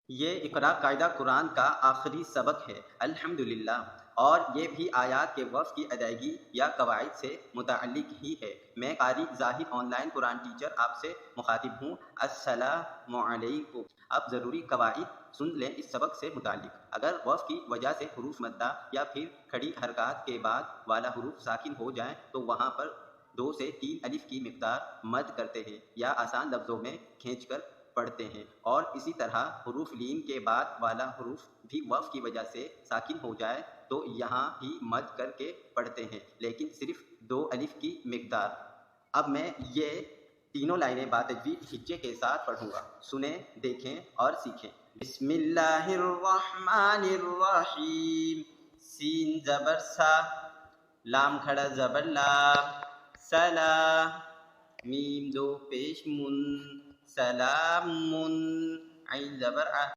یہ اقرا قاعدہ قرآن کا آخری سبق ہے الحمدللہ، اور یہ بھی آیات کے وقف کی ادائیگی یا قواعد سے متعلق ہی ہے۔ میں قاری ظاہر آن لائن قرآن ٹیچر آپ سے مخاطب ہوں۔ السلام علیکم۔ اب ضروری قواعد سن لیں اس سبق سے متعلق۔ اگر وقف کی وجہ سے حروف مدہ یا پھر کھڑی حرکات کے بعد والا حروف ساکن ہو جائیں تو وہاں پر 2 سے 3 الف کی مقدار مد کرتے ہیں یا آسان لفظوں میں کھینچ کر پڑھتے ہیں، اور اسی طرح حروف لین کے بعد والا حروف بھی وقف کی وجہ سے ساکن ہو جائے تو یہاں بھی مد کر کے پڑھتے ہیں، لیکن صرف 2 الف کی مقدار۔ اب میں یہ تینوں لائنیں باتجوید ہجے کے ساتھ پڑھوں گا، سنیں، دیکھیں اور سیکھیں۔ بسم اللہ الرحمن الرحیم۔ سین زبر سا، لام کھڑا زبر لا، سلا، میم 2 پیش من، سلام من، عین زبر آ،